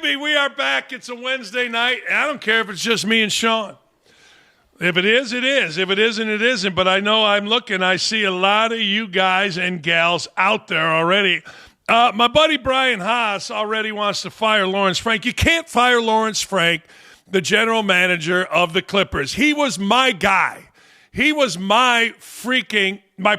baby, we are back. It's a Wednesday night. I don't care if it's just me and Sean. If it is, it is. If it isn't, it isn't. But I know I'm looking. I see a lot of you guys and gals out there already. My buddy Brian Haas already wants to fire Lawrence Frank. You can't fire Lawrence Frank, the general manager of the Clippers. He was my guy. He was my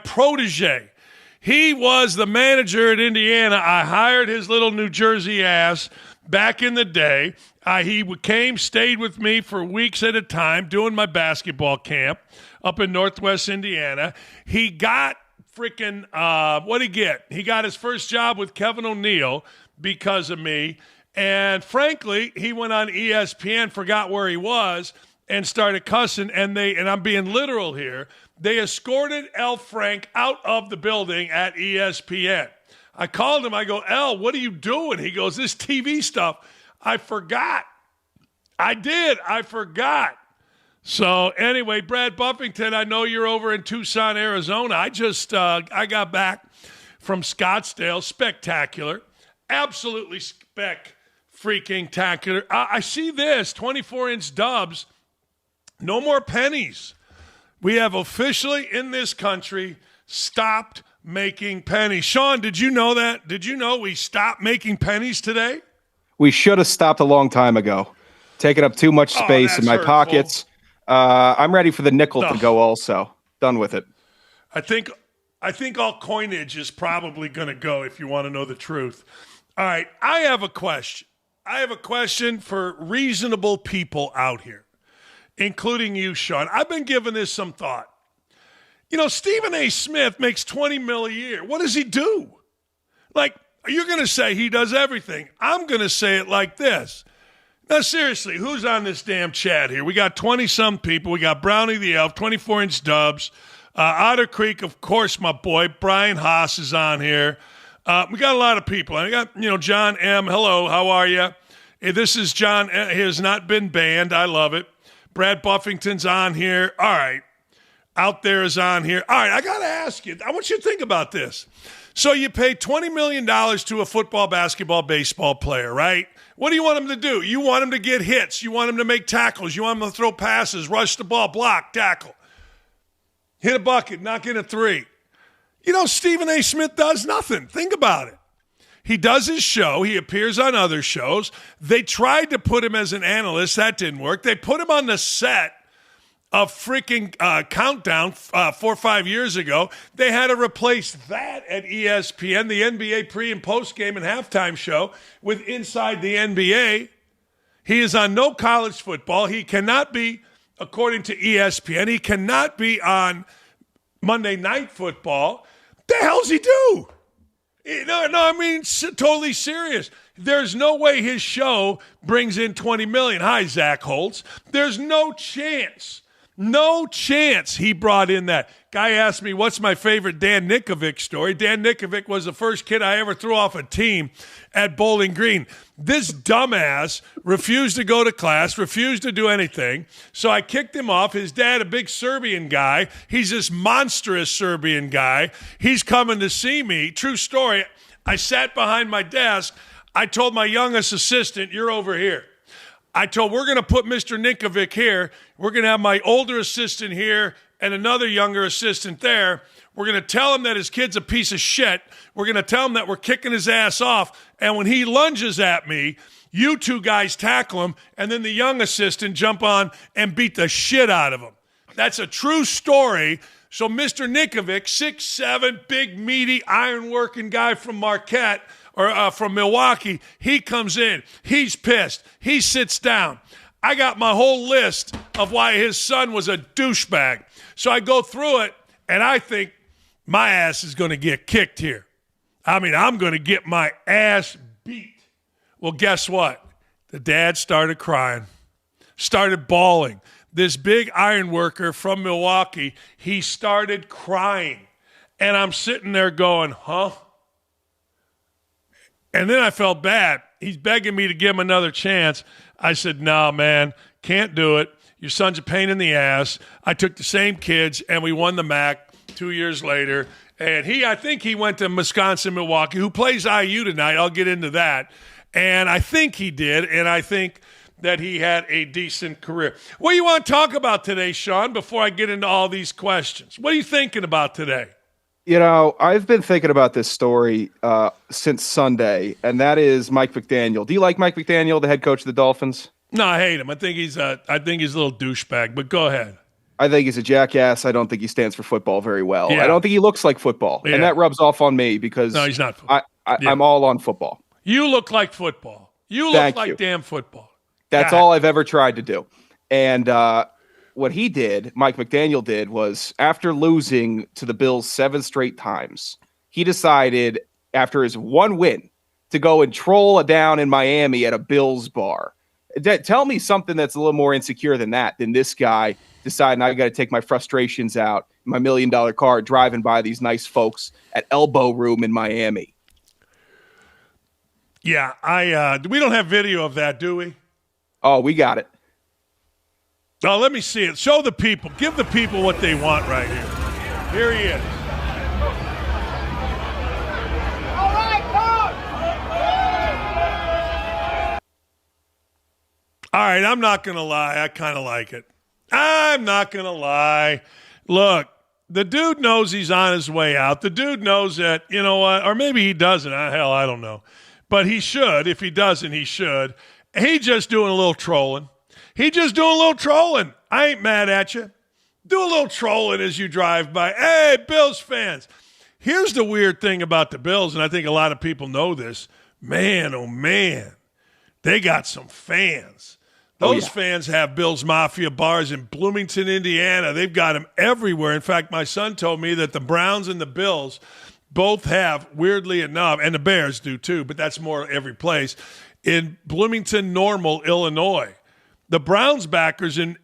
protege. He was the manager at Indiana. I hired his little New Jersey ass back in the day. He came, stayed with me for weeks at a time doing my basketball camp up in Northwest Indiana. He got what'd he get? He got his first job with Kevin O'Neill because of me. And frankly, he went on ESPN, forgot where he was, and started cussing. And I'm being literal here, they escorted L. Frank out of the building at ESPN. I called him. I go, L, what are you doing? He goes, this TV stuff. I forgot. I did. I forgot. So anyway, Brad Buffington, I know you're over in Tucson, Arizona. I got back from Scottsdale. Spectacular. Absolutely freaking-tacular. I see this, 24-inch Dubs. No more pennies. We have officially in this country stopped making pennies. Sean, did you know that? Did you know we stopped making pennies today? We should have stopped a long time ago. Taking up too much space in my pockets. I'm ready for the nickel to go also. Done with it. I think all coinage is probably going to go, if you want to know the truth. All right, I have a question. I have a question for reasonable people out here, including you, Sean. I've been giving this some thought. You know, Stephen A. Smith makes $20 million a year. What does he do? Like, you're going to say he does everything. I'm going to say it like this. Now, seriously, who's on this damn chat here? We got 20-some people. We got Brownie the Elf, 24-inch Dubs. Otter Creek, of course, my boy. Brian Haas is on here. We got a lot of people. I got, John M. Hello, how are you? Hey, this is John. He has not been banned. I love it. Brad Buffington's on here. All right. Out there is on here. All right, I got to ask you. I want you to think about this. So you pay $20 million to a football, basketball, baseball player, right? What do you want him to do? You want him to get hits. You want him to make tackles. You want him to throw passes, rush the ball, block, tackle. Hit a bucket, knock in a three. Stephen A. Smith does nothing. Think about it. He does his show. He appears on other shows. They tried to put him as an analyst. That didn't work. They put him on the set of freaking Countdown 4 or 5 years ago. They had to replace that at ESPN, the NBA pre- and post-game and halftime show, with Inside the NBA. He is on no college football. He cannot be, according to ESPN, he cannot be on Monday Night Football. The hell's he do? No, I mean, totally serious. There's no way his show brings in $20 million. Hi, Zach Holtz. There's no chance he brought in that. Guy asked me, what's my favorite Dan Dakich story? Dan Dakich was the first kid I ever threw off a team at Bowling Green. This dumbass refused to go to class, refused to do anything. So I kicked him off. His dad, a big Serbian guy. He's this monstrous Serbian guy. He's coming to see me. True story. I sat behind my desk. I told my youngest assistant, you're over here. we're going to put Mr. Ninkovic here. We're going to have my older assistant here and another younger assistant there. We're going to tell him that his kid's a piece of shit. We're going to tell him that we're kicking his ass off. And when he lunges at me, you two guys tackle him, and then the young assistant jump on and beat the shit out of him. That's a true story. So Mr. Ninkovic, 6'7", big, meaty, iron-working guy from Marquette, or from Milwaukee, he comes in. He's pissed. He sits down. I got my whole list of why his son was a douchebag. So I go through it, and I think my ass is going to get kicked here. I mean, I'm going to get my ass beat. Well, guess what? The dad started crying, started bawling. This big iron worker from Milwaukee, he started crying. And I'm sitting there going, huh? And then I felt bad. He's begging me to give him another chance. I said, no, man, can't do it. Your son's a pain in the ass. I took the same kids, and we won the MAC 2 years later. And I think he went to Wisconsin, Milwaukee, who plays IU tonight. I'll get into that. And I think he did, and I think that he had a decent career. What do you want to talk about today, Sean, before I get into all these questions? What are you thinking about today? You know, I've been thinking about this story since Sunday, and that is Mike McDaniel. Do you like Mike McDaniel, the head coach of the Dolphins? No, I hate him. I think he's a little douchebag, but go ahead. I think he's a jackass. I don't think he stands for football very well. Yeah. I don't think he looks like football, and that rubs off on me because no, he's not football. I'm all on football. You look like football. You look like damn football. That's all I've ever tried to do. And what he did, Mike McDaniel did, was after losing to the Bills 7 straight times, he decided after his one win to go and troll down in Miami at a Bills bar. Tell me something that's a little more insecure than this guy deciding I got to take my frustrations out in my $1 million car driving by these nice folks at Elbow Room in Miami. Yeah, we don't have video of that, do we? Oh, we got it. Oh, let me see it. Show the people. Give the people what they want right here. Here he is. All right, coach! All right, I'm not going to lie. I kind of like it. I'm not going to lie. Look, the dude knows he's on his way out. The dude knows that, you know what, or maybe he doesn't. Hell, I don't know. But he should. If he doesn't, he should. He just doing a little trolling. I ain't mad at you. Do a little trolling as you drive by. Hey, Bills fans. Here's the weird thing about the Bills, and I think a lot of people know this. Man, oh, man, they got some fans. Those fans have Bills Mafia bars in Bloomington, Indiana. They've got them everywhere. In fact, my son told me that the Browns and the Bills both have, weirdly enough, and the Bears do too, but that's more every place, in Bloomington, Normal, Illinois. The Browns backers in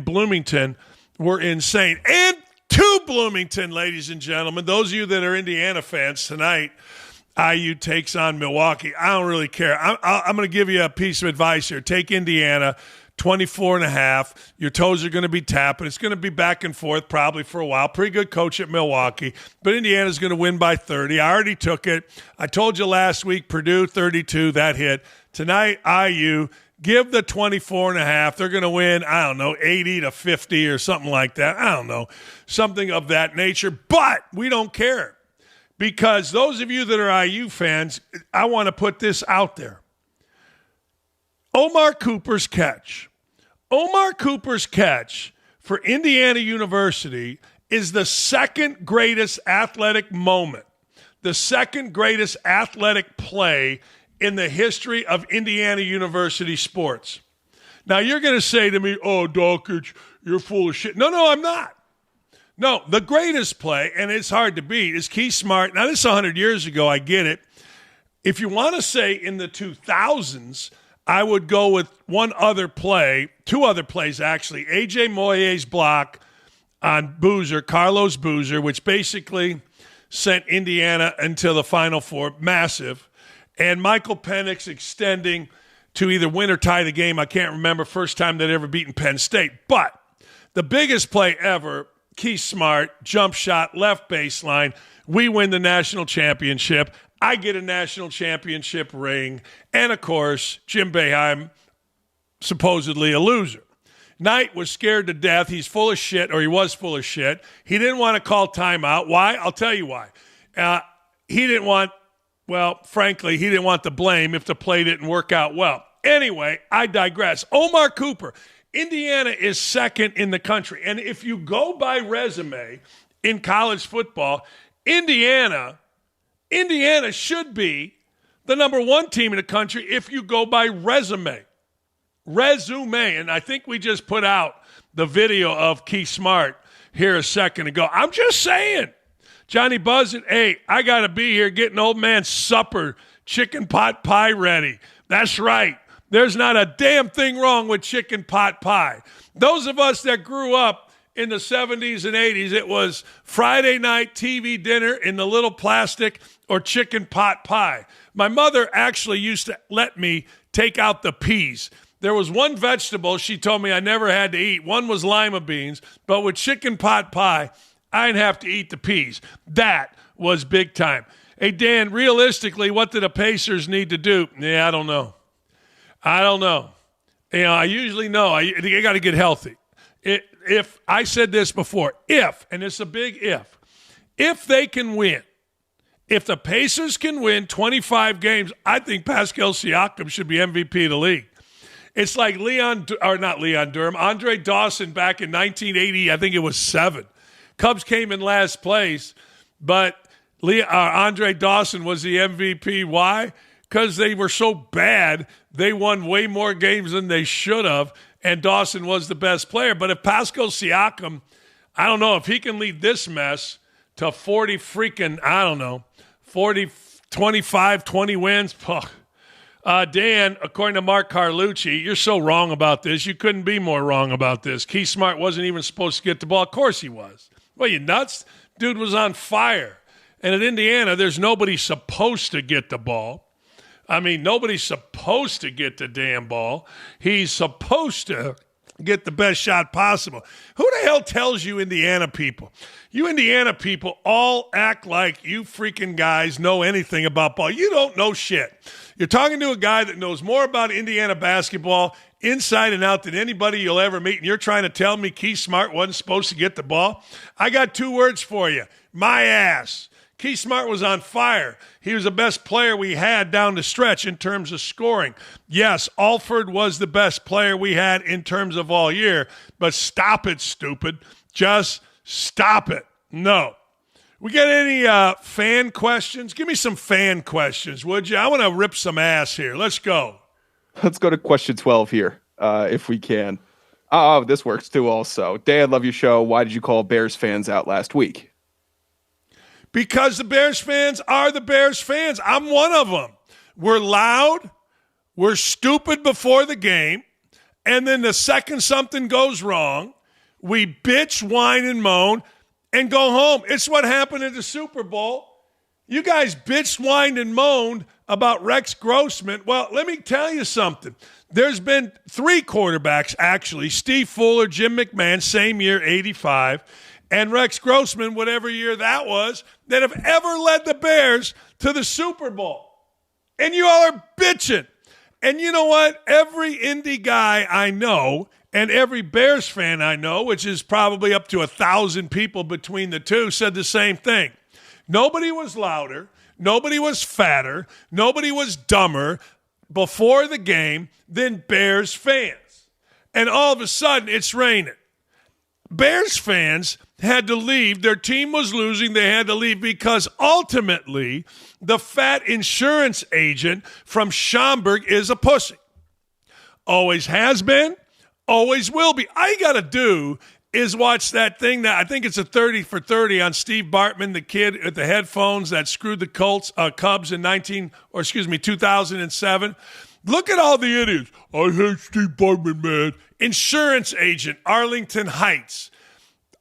Bloomington were insane. And to Bloomington, ladies and gentlemen, those of you that are Indiana fans tonight, IU takes on Milwaukee. I don't really care. I'm going to give you a piece of advice here. Take Indiana, 24.5. Your toes are going to be tapping. It's going to be back and forth probably for a while. Pretty good coach at Milwaukee, but Indiana's going to win by 30. I already took it. I told you last week, Purdue 32, that hit. Tonight, IU, give the 24.5. They're going to win, I don't know, 80-50 or something like that. I don't know, something of that nature. But we don't care because those of you that are IU fans, I want to put this out there. Omar Cooper's catch for Indiana University is the second greatest athletic moment, the second greatest athletic play in the history of Indiana University sports. Now, you're going to say to me, oh, Dakich, you're full of shit. No, I'm not. No, the greatest play, and it's hard to beat, is Keith Smart. Now, this is 100 years ago. I get it. If you want to say in the 2000s, I would go with one other play, two other plays, actually. A.J. Moyer's block on Boozer, Carlos Boozer, which basically sent Indiana into the Final Four, massive. And Michael Penix extending to either win or tie the game. I can't remember, first time they'd ever beaten Penn State. But the biggest play ever, Keith Smart, jump shot, left baseline. We win the national championship. I get a national championship ring. And, of course, Jim Boeheim, supposedly a loser. Knight was scared to death. He's full of shit, or he was full of shit. He didn't want to call timeout. Why? I'll tell you why. He didn't want the blame if the play didn't work out well. Anyway, I digress. Omar Cooper, Indiana is second in the country. And if you go by resume in college football, Indiana should be the number one team in the country if you go by resume. And I think we just put out the video of Keith Smart here a second ago. I'm just saying. Johnny Buzzin, hey, I got to be here getting old man supper, chicken pot pie ready. That's right. There's not a damn thing wrong with chicken pot pie. Those of us that grew up in the 70s and 80s, it was Friday night TV dinner in the little plastic or chicken pot pie. My mother actually used to let me take out the peas. There was one vegetable she told me I never had to eat. One was lima beans, but with chicken pot pie, I didn't have to eat the peas. That was big time. Hey, Dan, realistically, what do the Pacers need to do? Yeah, I don't know. I usually know. They got to get healthy. If I said this before, and it's a big if they can win, if the Pacers can win 25 games, I think Pascal Siakam should be MVP of the league. It's like Andre Dawson back in 1980, I think it was 7. Cubs came in last place, but Andre Dawson was the MVP. Why? Because they were so bad, they won way more games than they should have, and Dawson was the best player. But if Pascal Siakam, I don't know, if he can lead this mess to 40 40, 25, 20 wins. Dan, according to Mark Carlucci, you're so wrong about this. You couldn't be more wrong about this. Key Smart wasn't even supposed to get the ball. Of course he was. Well, you nuts? Dude was on fire. And at Indiana, there's nobody supposed to get the ball. I mean, nobody's supposed to get the damn ball. He's supposed to get the best shot possible. Who the hell tells you Indiana people? You Indiana people all act like you freaking guys know anything about ball. You don't know shit. You're talking to a guy that knows more about Indiana basketball inside and out than anybody you'll ever meet, and you're trying to tell me Key Smart wasn't supposed to get the ball? I got 2 words for you. My ass. Key Smart was on fire. He was the best player we had down the stretch in terms of scoring. Yes, Alford was the best player we had in terms of all year, but stop it, stupid. Just stop it. No. We got any fan questions? Give me some fan questions, would you? I want to rip some ass here. Let's go. Let's go to question 12 here, if we can. Oh, this works too also. Dan, love your show. Why did you call Bears fans out last week? Because the Bears fans are the Bears fans. I'm one of them. We're loud. We're stupid before the game. And then the second something goes wrong, we bitch, whine, and moan and go home. It's what happened at the Super Bowl. You guys bitched, whined, and moaned about Rex Grossman. Well, let me tell you something. There's been 3 quarterbacks, actually. Steve Fuller, Jim McMahon, same year, 85. And Rex Grossman, whatever year that was, that have ever led the Bears to the Super Bowl. And you all are bitching. And you know what? Every Indy guy I know and every Bears fan I know, which is probably up to 1,000 people between the two, said the same thing. Nobody was louder. Nobody was fatter. Nobody was dumber before the game than Bears fans. And all of a sudden, it's raining. Bears fans had to leave. Their team was losing. They had to leave because ultimately the fat insurance agent from Schaumburg is a pussy. Always has been, always will be. All you got to do is watch that thing that I think it's a 30 for 30 on Steve Bartman, the kid with the headphones that screwed the Cubs in 2007. Look at all the idiots. I hate Steve Bartman, man. Insurance agent, Arlington Heights.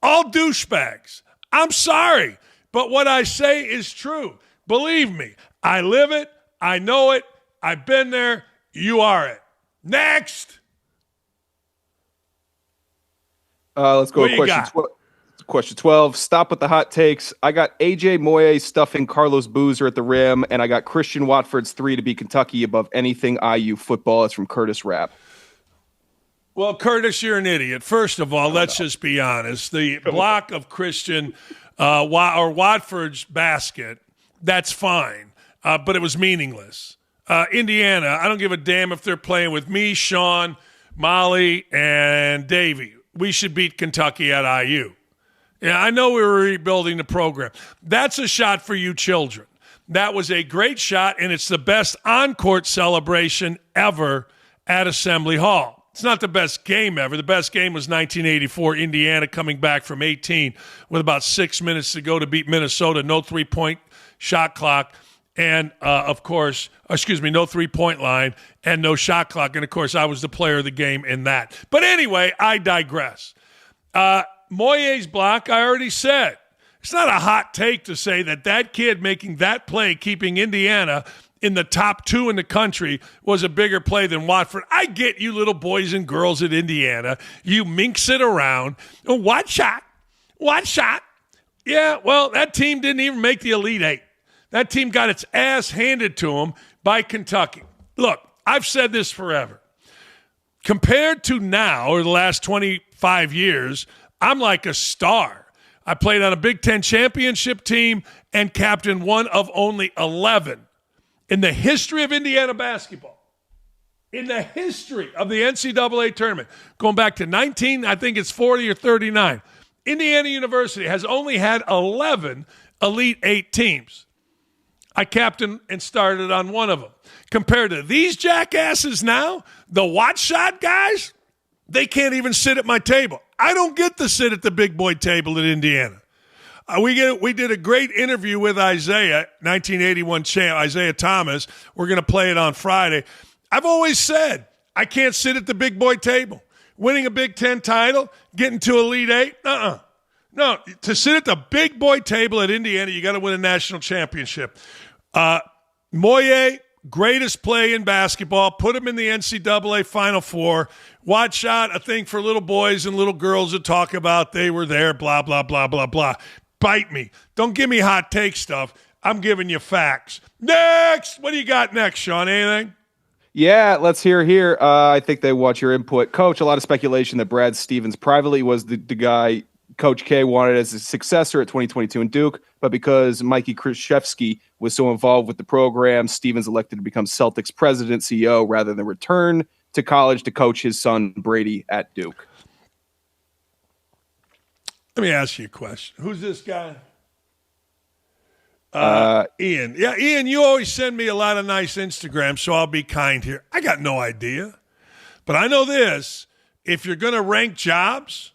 All douchebags. I'm sorry, but what I say is true. Believe me, I live it. I know it. I've been there. You are it. Next. Let's go to question 12. Stop with the hot takes. I got AJ Moye stuffing Carlos Boozer at the rim, and I got Christian Watford's 3 to be Kentucky above anything IU football. It's from Curtis Rapp. Well, Curtis, you're an idiot. First of all, let's just be honest. The block of Christian or Watford's basket, that's fine, but it was meaningless. Indiana, I don't give a damn if they're playing with me, Sean, Molly, and Davey. We should beat Kentucky at IU. Yeah, I know we were rebuilding the program. That's a shot for you children. That was a great shot, and it's the best on-court celebration ever at Assembly Hall. It's not the best game ever. The best game was 1984, Indiana coming back from 18 with about 6 minutes to go to beat Minnesota. No three-point shot clock. And, no three-point line and no shot clock. And, of course, I was the player of the game in that. But anyway, I digress. Moye's block, I already said. It's not a hot take to say that kid making that play, keeping Indiana in the top 2 in the country, was a bigger play than Watford. I get you little boys and girls at Indiana. You minx it around. Oh, what shot? Yeah, well, that team didn't even make the Elite Eight. That team got its ass handed to them by Kentucky. Look, I've said this forever. Compared to now, or the last 25 years, I'm like a star. I played on a Big Ten championship team and captained one of only 11 in the history of Indiana basketball. In the history of the NCAA tournament, going back to 19, I think it's 40 or 39, Indiana University has only had 11 Elite Eight teams. I captained and started on one of them. Compared to these jackasses now, the watch shot guys, they can't even sit at my table. I don't get to sit at the big boy table at Indiana. We did a great interview with Isaiah, 1981 champ, Isaiah Thomas. We're going to play it on Friday. I've always said I can't sit at the big boy table. Winning a Big Ten title, getting to Elite Eight, No, to sit at the big boy table at Indiana, you got to win a national championship. Moye, greatest play in basketball, put him in the NCAA Final Four. Watch shot, a thing for little boys and little girls to talk about. They were there, blah, blah, blah, blah, blah. Bite me. Don't give me hot take stuff. I'm giving you facts. Next! What do you got next, Sean? Anything? Yeah, let's hear here. I think they want your input. Coach, a lot of speculation that Brad Stevens privately was the guy Coach K wanted as his successor at 2022 in Duke, but because Mikey Krzyzewski was so involved with the program, Stevens elected to become Celtics president, CEO, rather than return to college to coach his son Brady at Duke. Let me ask you a question. Who's this guy? Ian. Yeah, Ian, you always send me a lot of nice Instagrams, so I'll be kind here. I got no idea. But I know this. If you're going to rank jobs,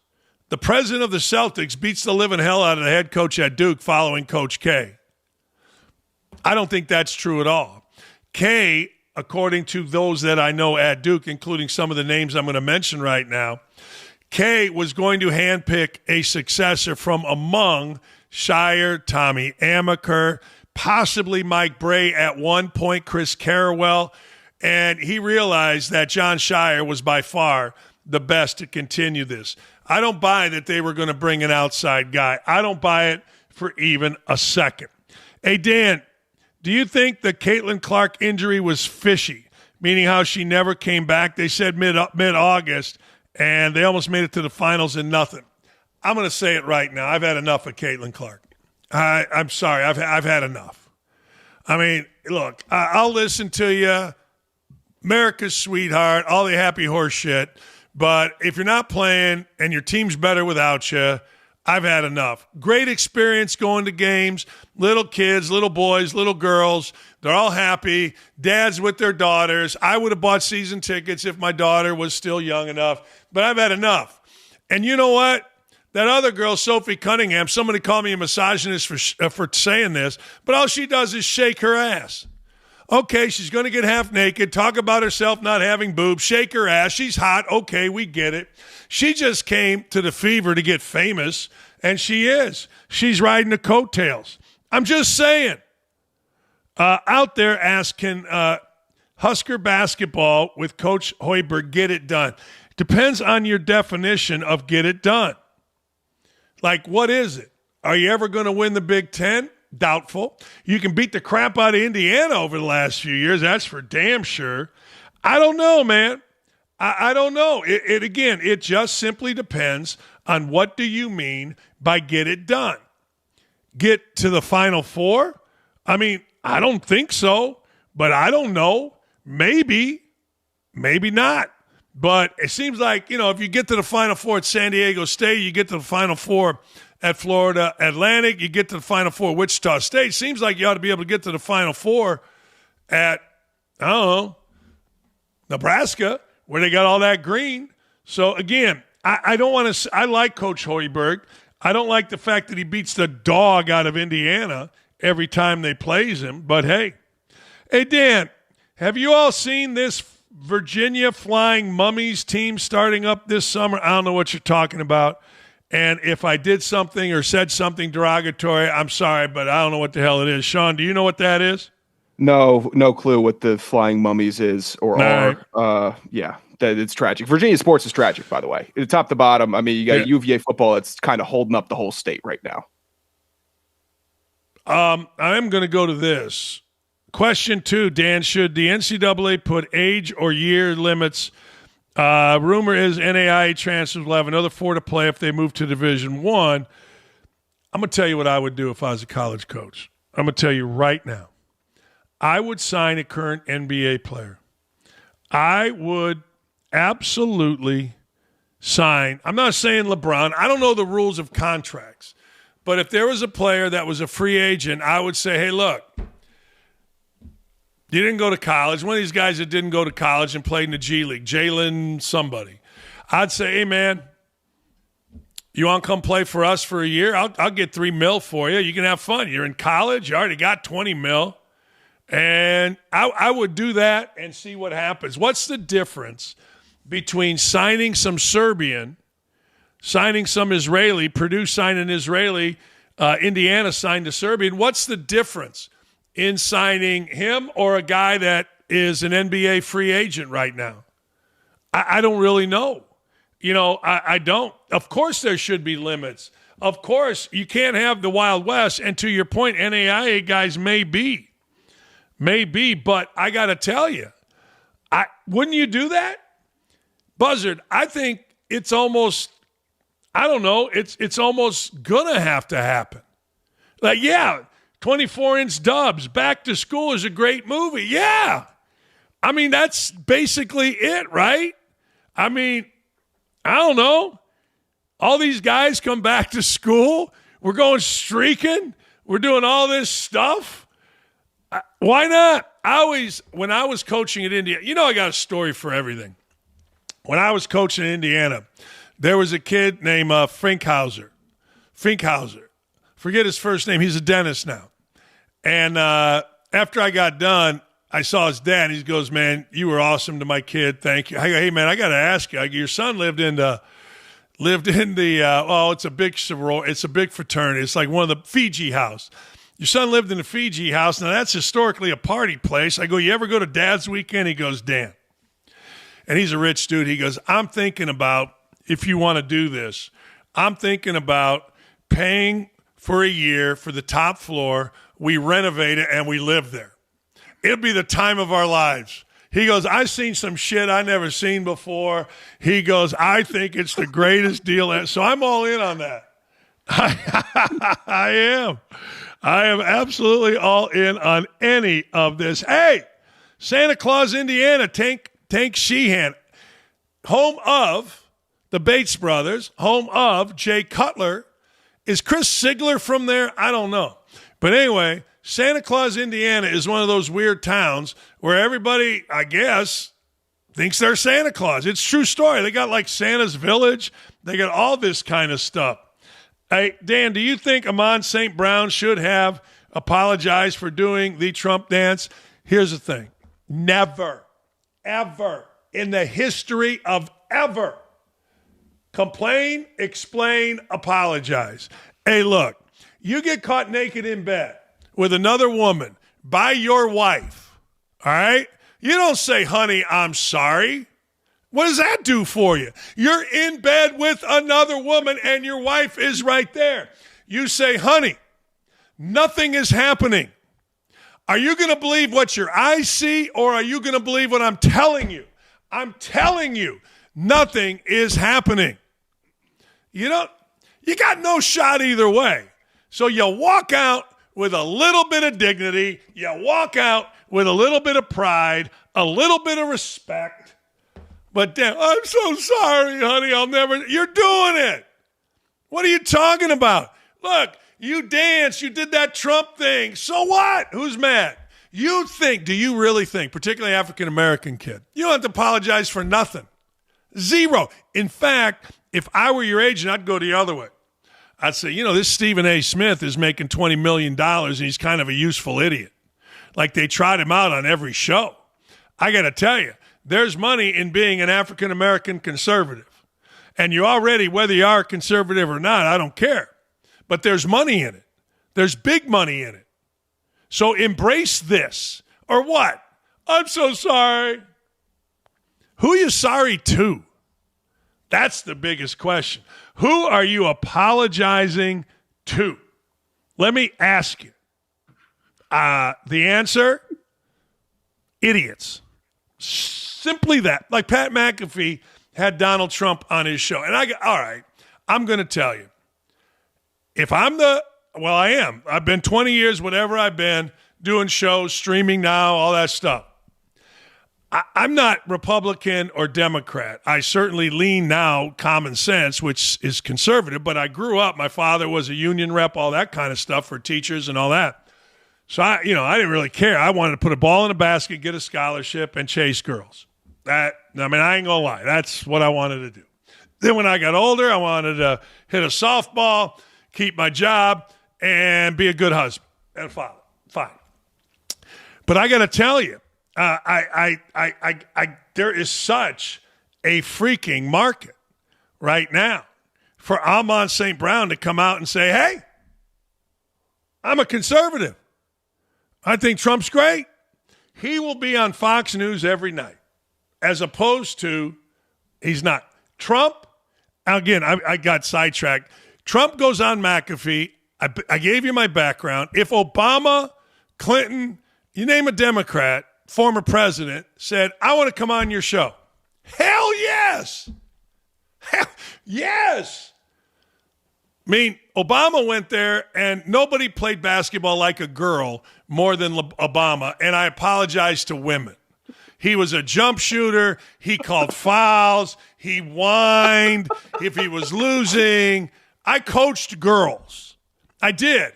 the president of the Celtics beats the living hell out of the head coach at Duke following Coach K. I don't think that's true at all. K, according to those that I know at Duke, including some of the names I'm going to mention right now, K was going to handpick a successor from among Shire, Tommy Amaker, possibly Mike Bray at one point, Chris Carrawell, and he realized that John Shire was by far the best to continue this. I don't buy that they were going to bring an outside guy. I don't buy it for even a second. Hey, Dan, do you think the Caitlin Clark injury was fishy, meaning how she never came back? They said mid-August, and they almost made it to the finals and nothing. I'm going to say it right now. I've had enough of Caitlin Clark. I'm sorry. I've had enough. I mean, look, I'll listen to you, America's sweetheart, all the happy horse shit. But if you're not playing and your team's better without you, I've had enough. Great experience going to games, little kids, little boys, little girls. They're all happy. Dads with their daughters. I would have bought season tickets if my daughter was still young enough. But I've had enough. And you know what? That other girl, Sophie Cunningham, somebody called me a misogynist for saying this, but all she does is shake her ass. Okay, she's going to get half naked, talk about herself not having boobs, shake her ass. She's hot. Okay, we get it. She just came to the Fever to get famous, and she is. She's riding the coattails. I'm just saying. Out there asking Husker basketball with Coach Hoiberg, get it done. Depends on your definition of get it done. Like, what is it? Are you ever going to win the Big Ten? Doubtful. You can beat the crap out of Indiana over the last few years. That's for damn sure. I don't know, man. I don't know. It just simply depends on what do you mean by get it done. Get to the Final Four? I mean, I don't think so, but I don't know. Maybe not. But it seems like, if you get to the Final Four at San Diego State, you get to the Final Four at Florida Atlantic, you get to the Final Four at Wichita State. Seems like you ought to be able to get to the Final Four at, I don't know, Nebraska, where they got all that green. So, again, I don't want to – I like Coach Hoiberg. I don't like the fact that he beats the dog out of Indiana every time they plays him. But, hey, Dan, have you all seen this Virginia Flying Mummies team starting up this summer? I don't know what you're talking about. And if I did something or said something derogatory, I'm sorry, but I don't know what the hell it is. Sean, do you know what that is? No clue what the Flying Mummies is or are. Right. Yeah, that it's tragic. Virginia sports is tragic, by the way. Top to bottom, I mean, you got UVA football that's kind of holding up the whole state right now. I am going to go to this. Question 2, Dan, should the NCAA put age or year limits? Rumor is NAIA transfers will have another 4 to play if they move to Division I. I'm going to tell you what I would do if I was a college coach. I'm going to tell you right now. I would sign a current NBA player. I would absolutely sign. I'm not saying LeBron. I don't know the rules of contracts. But if there was a player that was a free agent, I would say, hey, look, you didn't go to college. One of these guys that didn't go to college and played in the G League, Jalen somebody. I'd say, hey, man, you want to come play for us for a year? I'll get $3 million for you. You can have fun. You're in college. You already got $20 million. And I would do that and see what happens. What's the difference between signing some Serbian, signing some Israeli, Purdue signed an Israeli, Indiana signed a Serbian? What's the difference in signing him or a guy that is an NBA free agent right now? I don't really know. I don't. Of course there should be limits. Of course you can't have the Wild West. And to your point, NAIA guys may be, but I got to tell you, wouldn't you do that? Buzzard, I think it's almost, I don't know, it's almost going to happen. Like, yeah, 24-inch Dubs, Back to School is a great movie. Yeah. I mean, that's basically it, right? I mean, I don't know. All these guys come back to school. We're going streaking. We're doing all this stuff. Why not? When I was coaching at Indiana, I got a story for everything. When I was coaching in Indiana, there was a kid named Finkhauser. Forget his first name. He's a dentist now. And after I got done, I saw his dad. He goes, man, you were awesome to my kid. Thank you. I go, hey, man, I got to ask you. Your son lived in the it's a big fraternity. It's like one of the Fiji house. Your son lived in the Fiji house. Now, that's historically a party place. I go, you ever go to Dad's weekend? He goes, Dan. And he's a rich dude. He goes, I'm thinking about, if you want to do this, I'm thinking about paying for a year for the top floor. We renovate it and we live there. It'll be the time of our lives. He goes, I've seen some shit I never seen before. He goes, I think it's the greatest deal. So I'm all in on that. I am. I am absolutely all in on any of this. Hey, Santa Claus, Indiana, Tank Sheehan, home of the Bates brothers, home of Jay Cutler. Is Chris Sigler from there? I don't know. But anyway, Santa Claus, Indiana is one of those weird towns where everybody, I guess, thinks they're Santa Claus. It's a true story. They got like Santa's Village. They got all this kind of stuff. Hey, Dan, do you think Amon St. Brown should have apologized for doing the Trump dance? Here's the thing. Never, ever in the history of ever complain, explain, apologize. Hey, look, you get caught naked in bed with another woman by your wife, all right? You don't say, honey, I'm sorry. What does that do for you? You're in bed with another woman and your wife is right there. You say, honey, nothing is happening. Are you going to believe what your eyes see or are you going to believe what I'm telling you? I'm telling you, nothing is happening. You got no shot either way. So you walk out with a little bit of dignity. You walk out with a little bit of pride, a little bit of respect. But damn, I'm so sorry, honey. You're doing it. What are you talking about? Look, you danced. You did that Trump thing. So what? Who's mad? Do you really think, particularly African-American kid, you don't have to apologize for nothing. Zero. In fact, if I were your agent, I'd go the other way. I'd say, this Stephen A. Smith is making $20 million and he's kind of a useful idiot. Like they tried him out on every show. I got to tell you, there's money in being an African-American conservative. And you already, whether you are conservative or not, I don't care. But there's money in it. There's big money in it. So embrace this. Or what? I'm so sorry. Who are you sorry to? That's the biggest question. Who are you apologizing to? Let me ask you. The answer, idiots. Simply that. Like Pat McAfee had Donald Trump on his show. And all right, I'm going to tell you. If I'm I am. I've been 20 years, whatever I've been, doing shows, streaming now, all that stuff. I'm not Republican or Democrat. I certainly lean now common sense, which is conservative, but I grew up. My father was a union rep, all that kind of stuff for teachers and all that. So, I didn't really care. I wanted to put a ball in a basket, get a scholarship, and chase girls. I ain't going to lie. That's what I wanted to do. Then when I got older, I wanted to hit a softball, keep my job, and be a good husband and father. Fine. But I got to tell you, there is such a freaking market right now for Amon St. Brown to come out and say, hey, I'm a conservative. I think Trump's great. He will be on Fox News every night, as opposed to he's not. Trump, again, I got sidetracked. Trump goes on McAfee. I gave you my background. If Obama, Clinton, you name a Democrat, former president, said, I want to come on your show. Hell yes. Hell yes. I mean, Obama went there and nobody played basketball like a girl more than Obama, and I apologize to women. He was a jump shooter. He called fouls. He whined if he was losing. I coached girls. I did.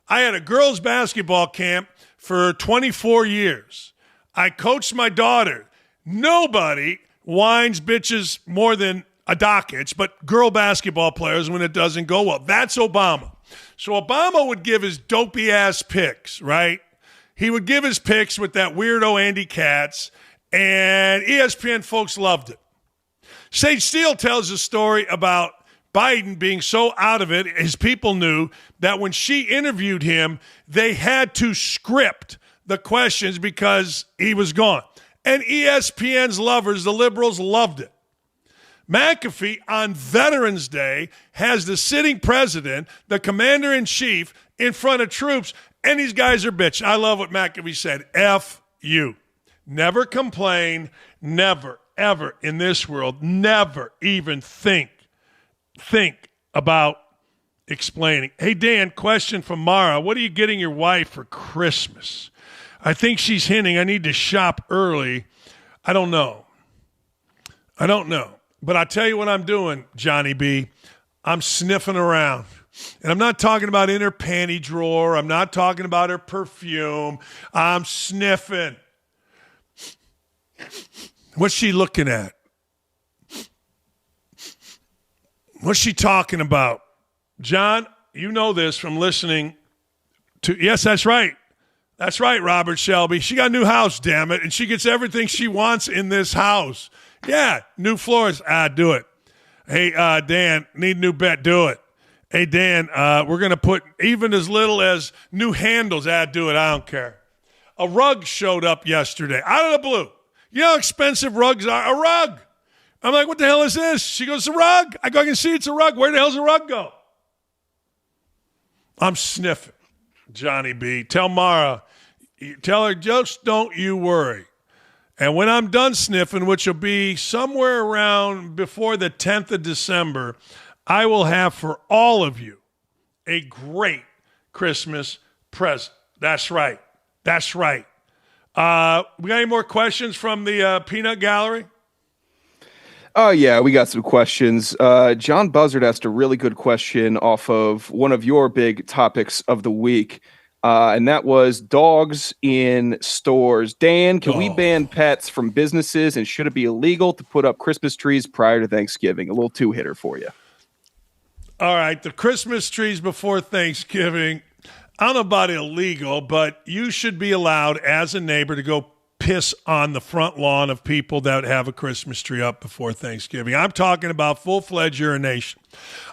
I had a girls' basketball camp for 24 years. I coached my daughter. Nobody whines bitches more than a Dakich, but girl basketball players when it doesn't go well. That's Obama. So Obama would give his dopey-ass picks, right? He would give his picks with that weirdo Andy Katz, and ESPN folks loved it. Sage Steele tells a story about Biden being so out of it, his people knew that when she interviewed him, they had to script the questions because he was gone. And ESPN's lovers, the liberals, loved it. McAfee on Veterans Day has the sitting president, the commander-in-chief, in front of troops, and these guys are bitch. I love what McAfee said. F you. Never complain, never, ever in this world, never even think about explaining. Hey, Dan, question from Mara. What are you getting your wife for Christmas? I think she's hinting I need to shop early. I don't know. But I'll tell you what I'm doing, Johnny B. I'm sniffing around. And I'm not talking about in her panty drawer. I'm not talking about her perfume. I'm sniffing. What's she looking at? What's she talking about? John, you know this from listening to, yes, that's right. That's right, Robert Shelby. She got a new house, damn it, and she gets everything she wants in this house. Yeah, new floors. Do it. Hey, Dan, need a new bed. Do it. Hey, Dan, we're going to put even as little as new handles. Do it. I don't care. A rug showed up yesterday out of the blue. You know how expensive rugs are? A rug. I'm like, what the hell is this? She goes, it's a rug. I go, I can see it's a rug. Where the hell's the rug go? I'm sniffing, Johnny B. Tell Mara, tell her, just don't you worry. And when I'm done sniffing, which will be somewhere around before the 10th of December, I will have for all of you a great Christmas present. That's right. That's right. We got any more questions from the Peanut Gallery? Oh, yeah, we got some questions. John Buzzard asked a really good question off of one of your big topics of the week. And that was dogs in stores. Dan, can we ban pets from businesses, and should it be illegal to put up Christmas trees prior to Thanksgiving? A little two-hitter for you. All right, the Christmas trees before Thanksgiving, I don't know about illegal, but you should be allowed as a neighbor to go piss on the front lawn of people that have a Christmas tree up before Thanksgiving. I'm talking about full-fledged urination.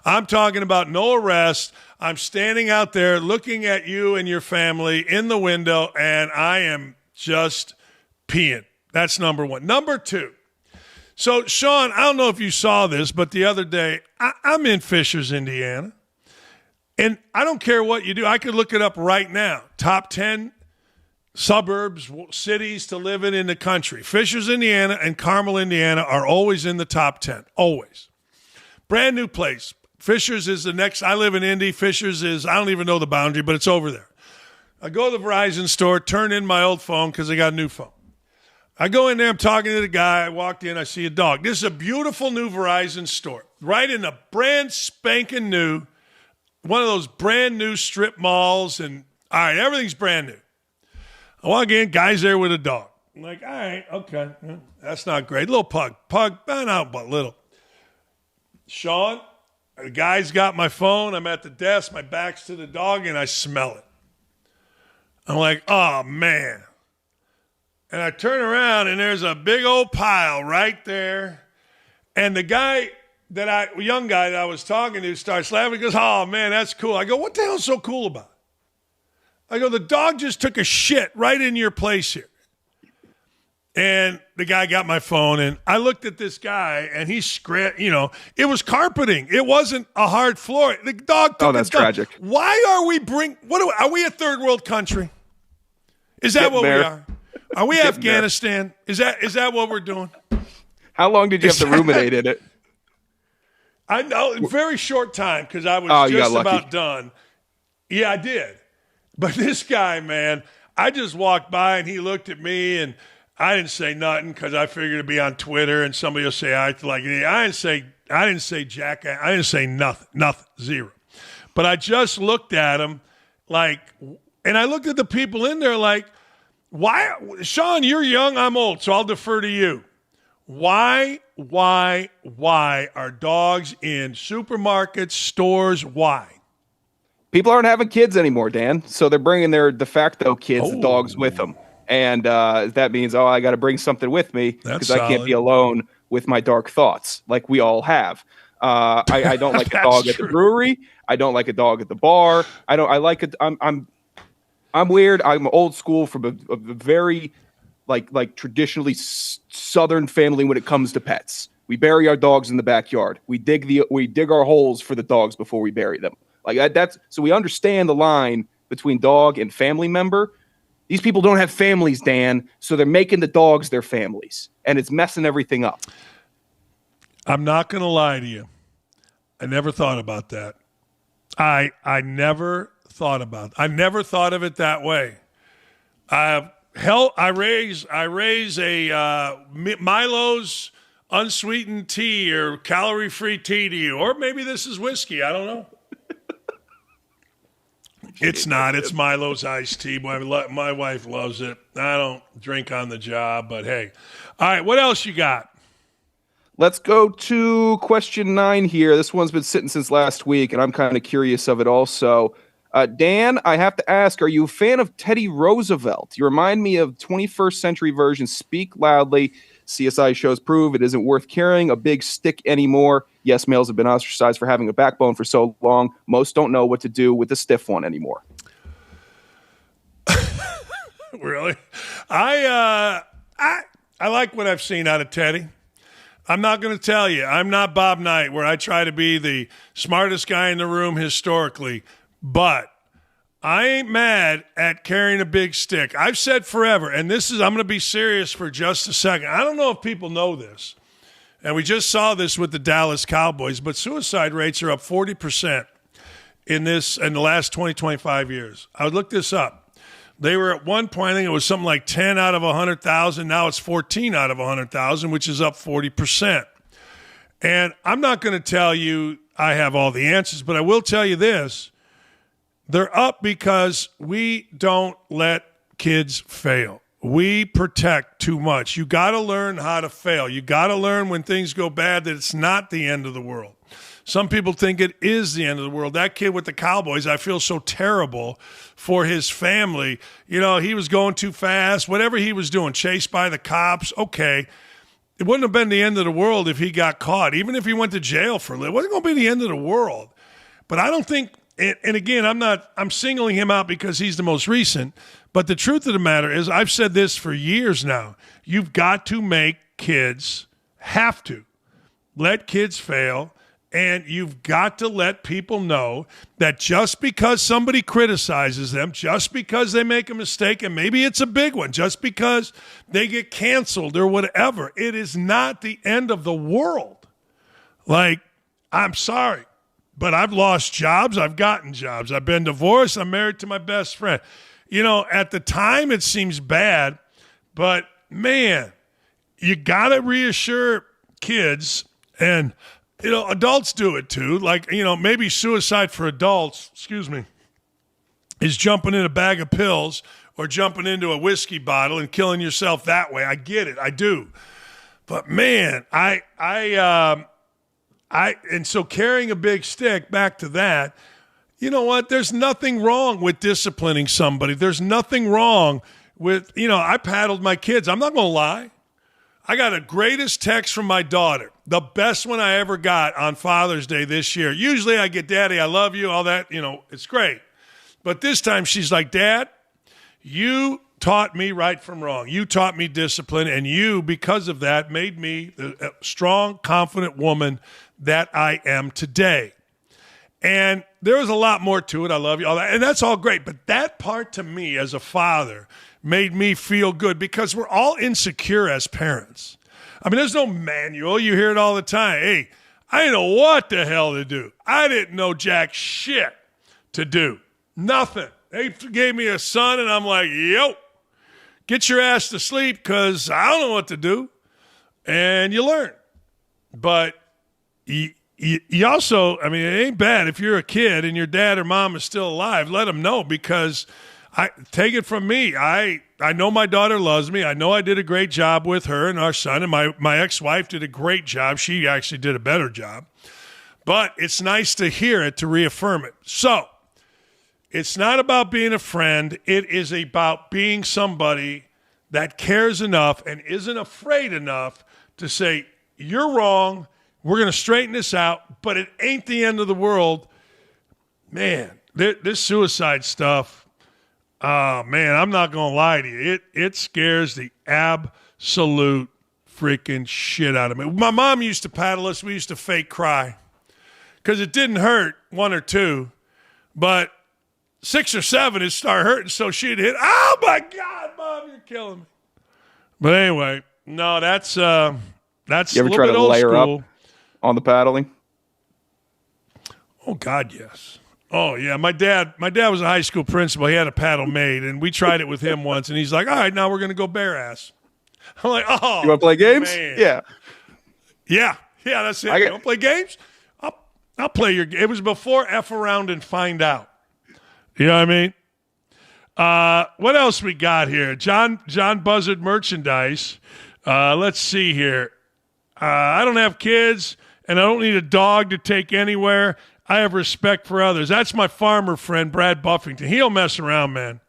I'm talking about no arrest. I'm standing out there looking at you and your family in the window, and I am just peeing. That's number one. Number two. So, Sean, I don't know if you saw this, but the other day, I'm in Fishers, Indiana, and I don't care what you do. I could look it up right now. Top 10 suburbs, cities to live in the country. Fishers, Indiana and Carmel, Indiana are always in the top 10. Always. Brand new place. Fishers is the next. I live in Indy. Fishers is, I don't even know the boundary, but it's over there. I go to the Verizon store, turn in my old phone because I got a new phone. I go in there, I'm talking to the guy. I walked in, I see a dog. This is a beautiful new Verizon store, right in a brand spanking new, one of those brand new strip malls, and all right, everything's brand new. I walk in, guy's there with a dog. I'm like, all right, okay, that's not great. Little pug, not but little. Sean, the guy's got my phone. I'm at the desk, my back's to the dog, and I smell it. I'm like, oh, man. And I turn around, and there's a big old pile right there. And the young guy that I was talking to starts laughing. He goes, oh, man, that's cool. I go, what the hell's so cool about it? I go, the dog just took a shit right in your place here. And the guy got my phone, and I looked at this guy, and he it was carpeting. It wasn't a hard floor. The dog took that's tragic. Why are we are we a third world country? Is that what we are? Are we Afghanistan? Is that what we're doing? How long did you have to ruminate in it? I know, very short time because I was just about done. Yeah, I did. But this guy, man, I just walked by and he looked at me and I didn't say nothing because I figured it'd be on Twitter and somebody will say I didn't say jack. I didn't say nothing, zero. But I just looked at him and I looked at the people in there like, why, Sean? You're young, I'm old, so I'll defer to you. Why are dogs in supermarkets, stores? Why? People aren't having kids anymore, Dan. So they're bringing their de facto kids, the dogs, with them. And that means, I got to bring something with me because I can't be alone with my dark thoughts like we all have. I don't like a dog at the brewery. I don't like a dog at the bar. I'm weird. I'm old school from a very traditionally Southern family when it comes to pets. We bury our dogs in the backyard. We dig our holes for the dogs before we bury them. So we understand the line between dog and family member. These people don't have families, Dan, so they're making the dogs their families, and it's messing everything up. I'm not going to lie to you. I never thought about that. I never thought about it. I never thought of it that way. I raise a Milo's unsweetened tea or calorie-free tea to you, or maybe this is whiskey. I don't know. It's not. It's Milo's iced tea. My wife loves it. I don't drink on the job, but hey. All right, what else you got? Let's go to question 9 here. This one's been sitting since last week, and I'm kind of curious of it also. Dan, I have to ask, are you a fan of Teddy Roosevelt? You remind me of 21st century version Speak Loudly. CSI shows prove it isn't worth carrying a big stick anymore. Yes, males have been ostracized for having a backbone for so long. Most don't know what to do with a stiff one anymore. Really? I like what I've seen out of Teddy. I'm not going to tell you. I'm not Bob Knight, where I try to be the smartest guy in the room historically. But I ain't mad at carrying a big stick. I've said forever, and I'm going to be serious for just a second. I don't know if people know this, and we just saw this with the Dallas Cowboys, but suicide rates are up 40% in the last 20, 25 years. I would look this up. They were at one point, I think it was something like 10 out of 100,000. Now it's 14 out of 100,000, which is up 40%. And I'm not going to tell you I have all the answers, but I will tell you this. They're up because we don't let kids fail. We protect too much. You got to learn how to fail. You got to learn when things go bad that it's not the end of the world. Some people think it is the end of the world. That kid with the Cowboys, I feel so terrible for his family. You know, he was going too fast, whatever he was doing, chased by the cops. Okay. It wouldn't have been the end of the world if he got caught. Even if he went to jail for a little, it wasn't going to be the end of the world. But I don't think, and again, I'm singling him out because he's the most recent. But the truth of the matter is, I've said this for years now. You've got to make kids have to let kids fail And you've got to let people know that just because somebody criticizes them, just because they make a mistake, and maybe it's a big one, just because they get canceled or whatever, it is not the end of the world. Like, I'm sorry, but I've lost jobs. I've gotten jobs. I've been divorced. I'm married to my best friend. You know, at the time it seems bad, but man, you got to reassure kids, and you know, adults do it too. Like, you know, maybe suicide for adults, is jumping in a bag of pills or jumping into a whiskey bottle and killing yourself that way. I get it. I do. But man, and so carrying a big stick, back to that, you know what? There's nothing wrong with disciplining somebody. There's nothing wrong with, you know, I paddled my kids. I'm not going to lie. I got a greatest text from my daughter, the best one I ever got on Father's Day this year. Usually I get, Daddy, I love you, all that, you know, it's great. But this time she's like, Dad, you taught me right from wrong. You taught me discipline, and you, because of that, made me the strong, confident woman that I am today. And there was a lot more to it. I love you, all that, and that's all great. But that part to me as a father made me feel good, because we're all insecure as parents. I mean, there's no manual. You hear it all the time. Hey, I didn't know what the hell to do. I didn't know jack shit to do. Nothing. They gave me a son, and I'm like, yo, get your ass to sleep, because I don't know what to do. And you learn. But you also, I mean, it ain't bad if you're a kid and your dad or mom is still alive. Let them know, because take it from me. I know my daughter loves me. I know I did a great job with her and our son, and my ex-wife did a great job. She actually did a better job. But it's nice to hear it, to reaffirm it. So it's not about being a friend. It is about being somebody that cares enough and isn't afraid enough to say, you're wrong. We're going to straighten this out, but it ain't the end of the world. Man, this suicide stuff, man, I'm not going to lie to you. It scares the absolute freaking shit out of me. My mom used to paddle us. We used to fake cry because it didn't hurt, 1 or 2, but 6 or 7, it started hurting, so she'd hit, oh, my God, Mom, you're killing me. But anyway, no, that's you a ever little try bit to old layer school. up on the paddling? Oh, God, yes. Oh, yeah. My dad was a high school principal. He had a paddle made, and we tried it with him once, and he's like, all right, now we're going to go bare ass. I'm like, oh, you want to play games? Man. Yeah, that's it. You want to play games? I'll play your game. It was before F around and find out. You know what I mean? What else we got here? John Buzzard merchandise. Let's see here. I don't have kids, and I don't need a dog to take anywhere. I have respect for others. That's my farmer friend, Brad Buffington. He'll mess around, man.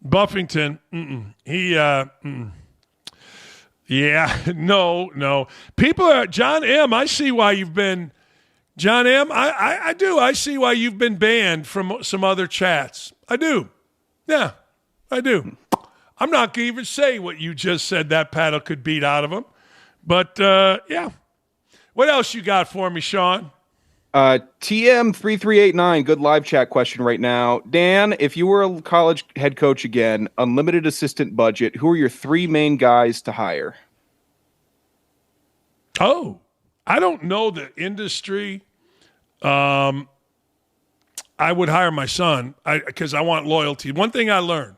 Buffington, Yeah, no. People are, John M., I see why you've been, John M., I do. I see why you've been banned from some other chats. I do. Yeah, I do. I'm not going to even say what you just said that paddle could beat out of him. But, yeah. What else you got for me, Sean? TM3389, good live chat question right now. Dan, if you were a college head coach again, unlimited assistant budget, who are your 3 main guys to hire? Oh, I don't know the industry. I would hire my son because I want loyalty. One thing I learned,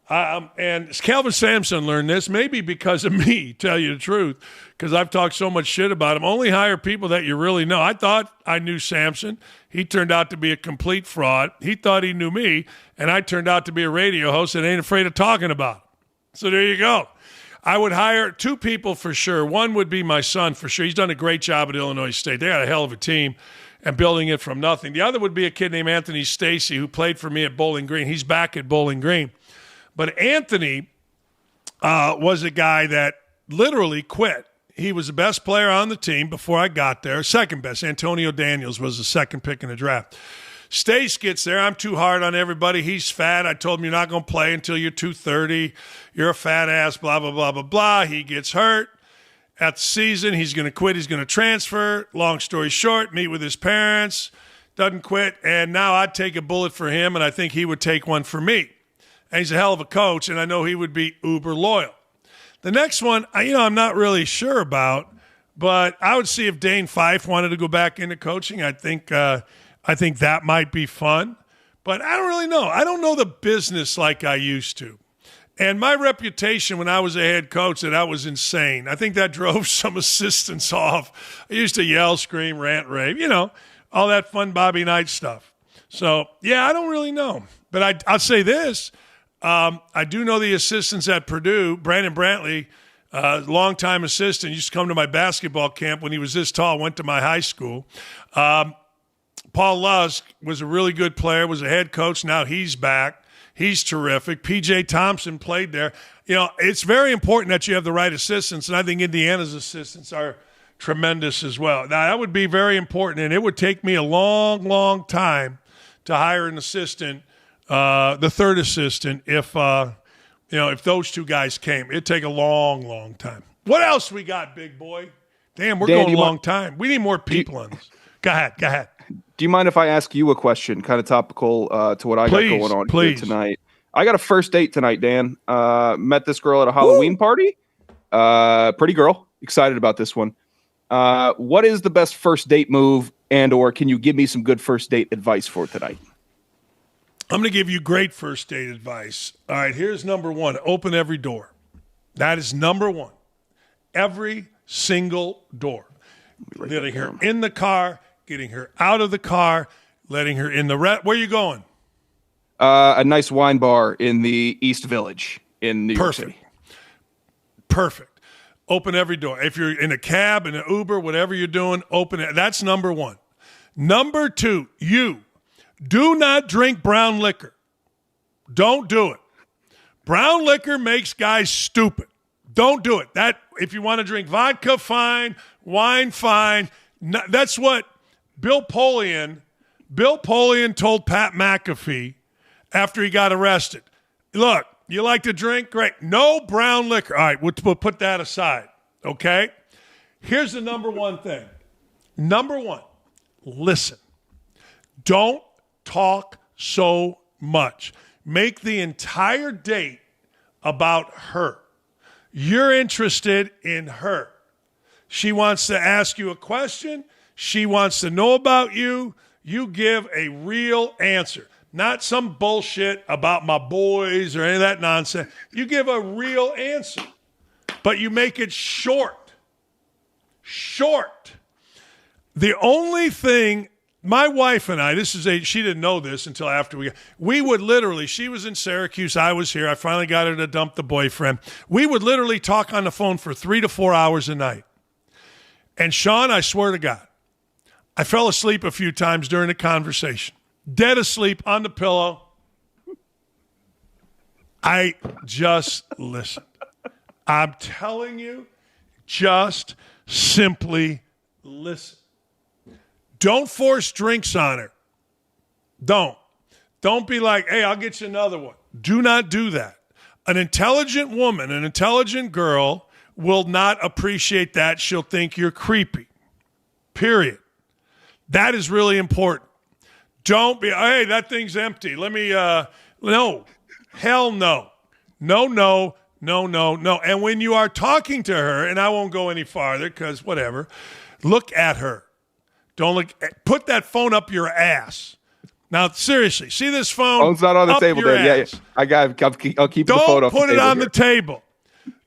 and Calvin Sampson learned this, maybe because of me, tell you the truth, because I've talked so much shit about him. Only hire people that you really know. I thought I knew Sampson. He turned out to be a complete fraud. He thought he knew me, and I turned out to be a radio host that ain't afraid of talking about him. So there you go. I would hire 2 people for sure. One would be my son for sure. He's done a great job at Illinois State. They got a hell of a team and building it from nothing. The other would be a kid named Anthony Stacy who played for me at Bowling Green. He's back at Bowling Green. But Anthony was a guy that literally quit. He was the best player on the team before I got there. Second best. Antonio Daniels was the second pick in the draft. Stace gets there. I'm too hard on everybody. He's fat. I told him you're not going to play until you're 230. You're a fat ass, blah, blah, blah, blah, blah. He gets hurt. at the season. He's going to quit. He's going to transfer. Long story short, meet with his parents, doesn't quit. And now I'd take a bullet for him, and I think he would take one for me. And he's a hell of a coach, and I know he would be uber loyal. The next one, I'm not really sure about, but I would see if Dane Fife wanted to go back into coaching. I think that might be fun. But I don't really know. I don't know the business like I used to. And my reputation when I was a head coach, that I was insane. I think that drove some assistants off. I used to yell, scream, rant, rave, all that fun Bobby Knight stuff. So, yeah, I don't really know. But I'll say this. I do know the assistants at Purdue. Brandon Brantley, longtime assistant, used to come to my basketball camp when he was this tall, went to my high school. Paul Lusk was a really good player, was a head coach. Now he's back. He's terrific. P.J. Thompson played there. It's very important that you have the right assistants, and I think Indiana's assistants are tremendous as well. Now, that would be very important, and it would take me a long, long time to hire an assistant, the third assistant, if those two guys came. It'd take a long, long time. What else we got, big boy? Damn, we're going a long time. We need more people on this. Go ahead. Do you mind if I ask you a question, kind of topical to what I got going on here tonight? I got a first date tonight, Dan. Met this girl at a Halloween party. Pretty girl. Excited about this one. What is the best first date move, or can you give me some good first date advice for tonight? I'm going to give you great first date advice. All right, here's number one. Open every door. That is number one. Every single door. Getting her in the car, getting her out of the car, letting her in the where are you going? A nice wine bar in the East Village in New York City. Perfect. Open every door. If you're in a cab, in an Uber, whatever you're doing, open it. That's number one. Number two, you do not drink brown liquor. Don't do it. Brown liquor makes guys stupid. Don't do it. That if you want to drink vodka, fine. Wine, fine. No, that's what Bill Polian told Pat McAfee after he got arrested. Look, you like to drink? Great. No brown liquor. All right, we'll put that aside, okay? Here's the number one thing. Number one, listen. Don't talk so much. Make the entire date about her. You're interested in her. She wants to ask you a question. She wants to know about you. You give a real answer, not some bullshit about my boys or any of that nonsense. You give a real answer, but you make it short. Short. The only thing, my wife and I, she didn't know this until after we would literally, she was in Syracuse, I was here, I finally got her to dump the boyfriend. We would literally talk on the phone for 3 to 4 hours a night. And Sean, I swear to God, I fell asleep a few times during the conversation. Dead asleep on the pillow. I just listened. I'm telling you, just simply listen. Don't force drinks on her. Don't be like, hey, I'll get you another one. Do not do that. An intelligent woman, an intelligent girl will not appreciate that. She'll think you're creepy. Period. That is really important. Don't be, hey, that thing's empty. Let me, no. Hell no. No. And when you are talking to her, and I won't go any farther because whatever, look at her. Don't look, put that phone up your ass. Now, seriously, see this phone? Phone's not on the table, Dan. Yeah. I'll keep the phone up. Don't put it on the table.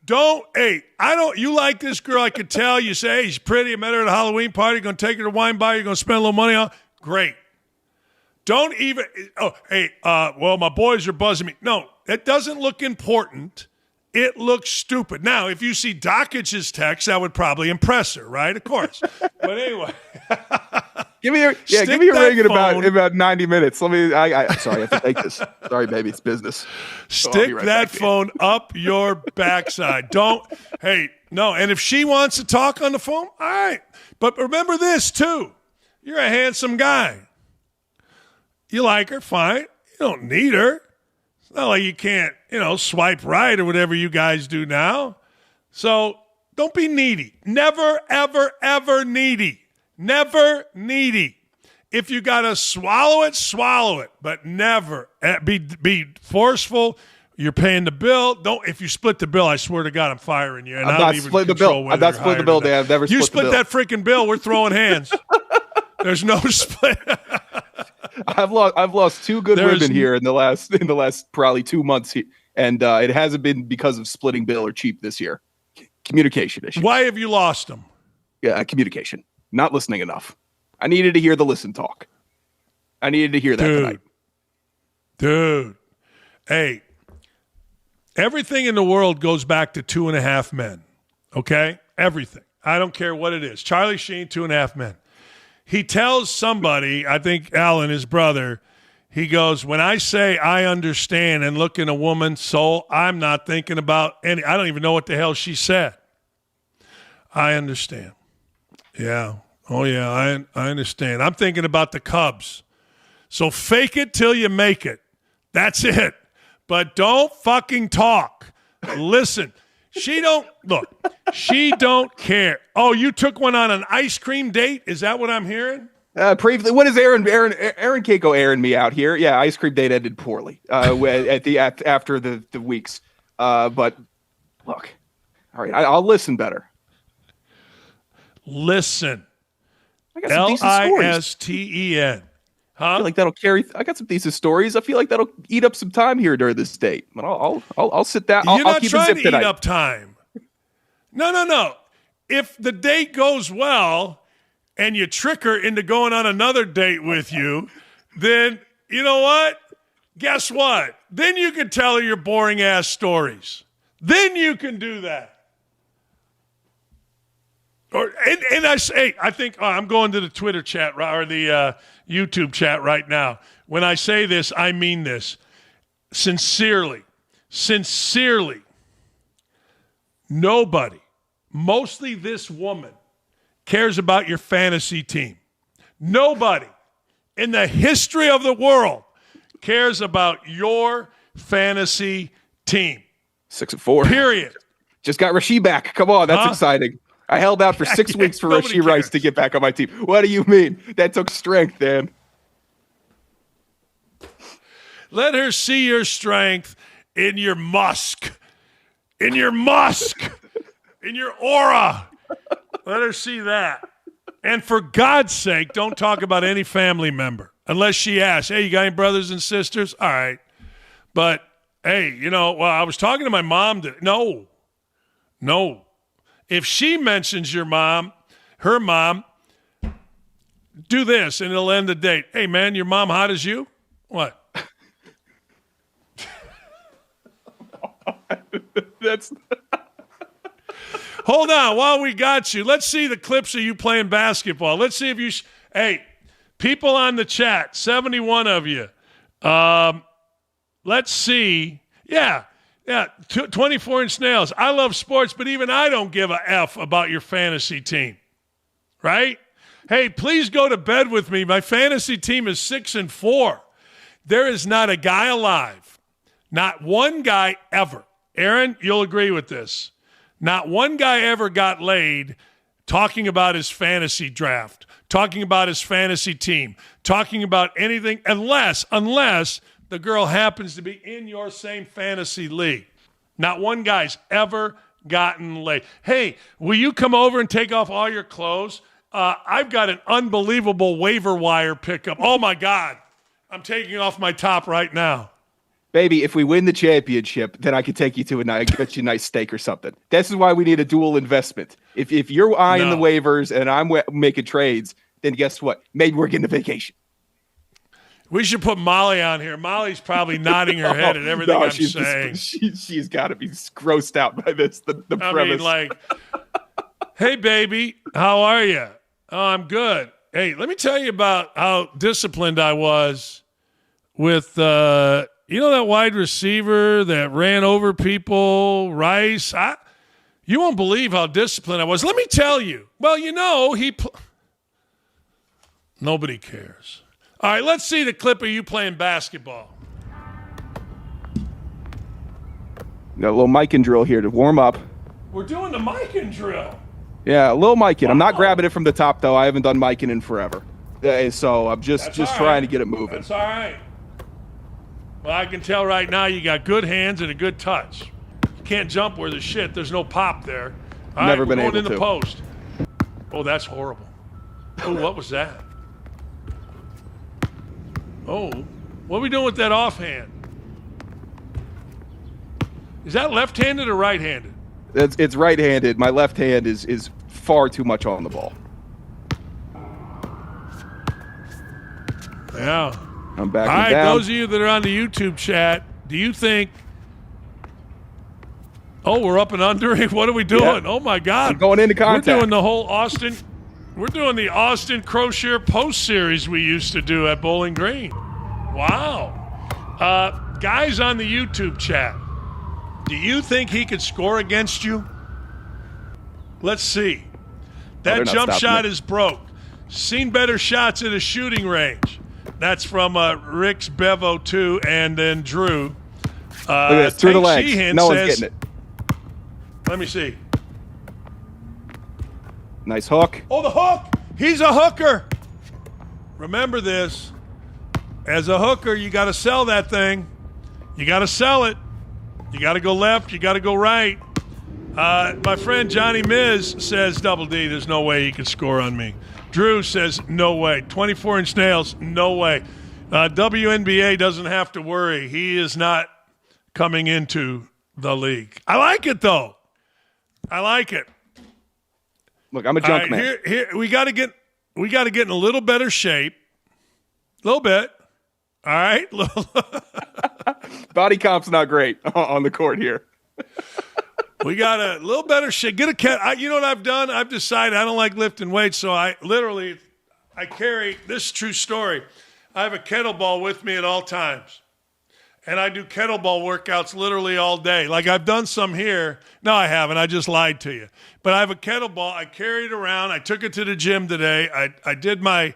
You like this girl, I could tell. You say, hey, she's pretty. I met her at a Halloween party. You're going to take her to wine bar. You're going to spend a little money on. Great. Don't even, my boys are buzzing me. No, it doesn't look important. It looks stupid. Now, if you see Dakich's text, that would probably impress her, right? Of course. But anyway. Give me your ring in about 90 minutes. Sorry, I have to take this. Sorry, baby, it's business. Stick that phone up your backside. And if she wants to talk on the phone, all right. But remember this, too. You're a handsome guy. You like her, fine. You don't need her. It's not like you can't, swipe right or whatever you guys do now. So Don't be needy. Never, ever, ever needy. Never needy. If you got to swallow it, but never be forceful. You're paying the bill. If you split the bill, I swear to God, I'm firing you. And I'm not splitting the bill. I'm not splitting the bill, Dan. I've never split the bill. You split that freaking bill, we're throwing hands. There's no split. I've lost two good women here in the last probably 2 months, and it hasn't been because of splitting bill or cheap this year. Communication issue. Why have you lost them? Yeah, communication. Not listening enough. I needed to hear the listen talk. I needed to hear that tonight. Dude. Hey, everything in the world goes back to 2.5 Men. Okay? Everything. I don't care what it is. Charlie Sheen, 2.5 Men. He tells somebody, I think Alan, his brother, he goes, when I say I understand and look in a woman's soul, I'm not thinking about any. I don't even know what the hell she said. I understand. Yeah. Oh, yeah, I understand. I'm thinking about the Cubs. So fake it till you make it. That's it. But don't fucking talk. Listen. She don't care. Oh, you took one on an ice cream date? Is that what I'm hearing? What is Aaron can't go airing me out here. Yeah, ice cream date ended poorly after the weeks. But look, all right, I'll listen better. Listen. I got some decent stories. Listen. Huh? I feel like that'll carry. I got some decent stories. I feel like that'll eat up some time here during this date. But I'll sit down. You're not keep trying to tonight. eat up time. No. If the date goes well and you trick her into going on another date with you, then you know what? Guess what? Then you can tell her your boring ass stories. Then you can do that. And I say, I think I'm going to the Twitter chat or the YouTube chat right now. When I say this, I mean this. Sincerely, nobody, mostly this woman, cares about your fantasy team. Nobody in the history of the world cares about your fantasy team. 6-4. Period. Just got Rasheed back. Come on, that's exciting. I held out for 6 weeks for Rasheed Rice to get back on my team. What do you mean? That took strength, Dan. Let her see your strength in your musk. In your aura. Let her see that. And for God's sake, don't talk about any family member. Unless she asks, hey, you got any brothers and sisters? All right. But, hey, I was talking to my mom. No. If she mentions your mom, her mom, do this and it'll end the date. Hey, man, your mom hot as you? What? Hold on. While we got you, let's see the clips of you playing basketball. Let's see if you hey, people on the chat, 71 of you. Let's see. Yeah, 24-inch nails. I love sports, but even I don't give a F about your fantasy team. Right? Hey, please go to bed with me. My fantasy team is 6-4. There is not a guy alive, not one guy ever. Aaron, you'll agree with this. Not one guy ever got laid talking about his fantasy draft, talking about his fantasy team, talking about anything unless the girl happens to be in your same fantasy league. Not one guy's ever gotten laid. Hey, will you come over and take off all your clothes? I've got an unbelievable waiver wire pickup. Oh, my God. I'm taking off my top right now. Baby, if we win the championship, then I can take you to get you a nice steak or something. This is why we need a dual investment. If you're eyeing the waivers and I'm making trades, then guess what? Maybe we're getting a vacation. We should put Molly on here. Molly's probably nodding her head at everything I'm saying. She's got to be grossed out by this, the premise. I mean, like, hey, baby, how are you? Oh, I'm good. Hey, let me tell you about how disciplined I was with that wide receiver that ran over people, Rice? You won't believe how disciplined I was. Let me tell you. Well, nobody cares. All right, let's see the clip of you playing basketball. Got a little mic and drill here to warm up. We're doing the mic-in drill. Yeah, a little mic-in. I'm not Wow. grabbing it from the top, though. I haven't done mic-in in forever. So I'm just all trying right. to get it moving. That's all right. Well, I can tell right now you got good hands and a good touch. You can't jump where there's shit. There's no pop there. All Never right, been we're going able in the to. post. Oh, that's horrible. Oh, what was that? Oh, what are we doing with that offhand? Is that left-handed or right-handed? It's right-handed. My left hand is far too much on the ball. Yeah. I'm backing All right, down. those of you that are on the YouTube chat, do you think? Oh, we're up and under it. What are we doing? Yeah. Oh my God! I'm going into contact. We're doing the whole Austin. We're doing the Austin Crocier post series we used to do at Bowling Green. Wow, guys on the YouTube chat, do you think he could score against you? Let's see. they're That not jump stopping shot it. is broke. Seen better shots at a shooting range. That's from Rick's Bevo 2 and then Drew. Look at this, through the Tank legs. Sheehan No one's says- getting it. Let me see. Nice hook. Oh, the hook. He's a hooker. Remember this. As a hooker, you got to sell that thing. You got to sell it. You got to go left. You got to go right. My friend Johnny Miz says, Double D, there's no way he can score on me. Drew says, no way. 24-inch nails, no way. WNBA doesn't have to worry. He is not coming into the league. I like it, though. I like it. Look, I'm a All junk right, man. here we got to get in a little better shape. A little bit. All right. Body comp's not great on the court here. We got a little better shape. Get a you know what I've done? I've decided I don't like lifting weights, so I carry this is true story. I have a kettlebell with me at all times. And I do kettlebell workouts literally all day. Like I've done some here. No, I haven't. I just lied to you. But I have a kettlebell. I carry it around. I took it to the gym today. I did my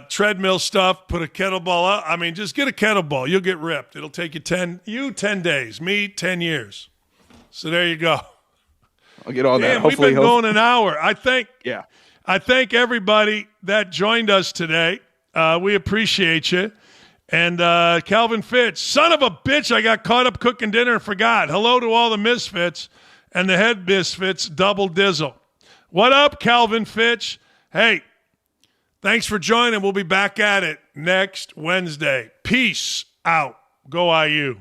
treadmill stuff, put a kettlebell up. I mean, just get a kettlebell. You'll get ripped. It'll take you 10 days. Me, 10 years. So there you go. I'll get on that. Damn, we've Hopefully been going an hour. I thank everybody that joined us today. We appreciate you. And Calvin Fitch, son of a bitch, I got caught up cooking dinner and forgot. Hello to all the misfits and the head misfits, double dizzle. What up, Calvin Fitch? Hey, thanks for joining. We'll be back at it next Wednesday. Peace out. Go IU.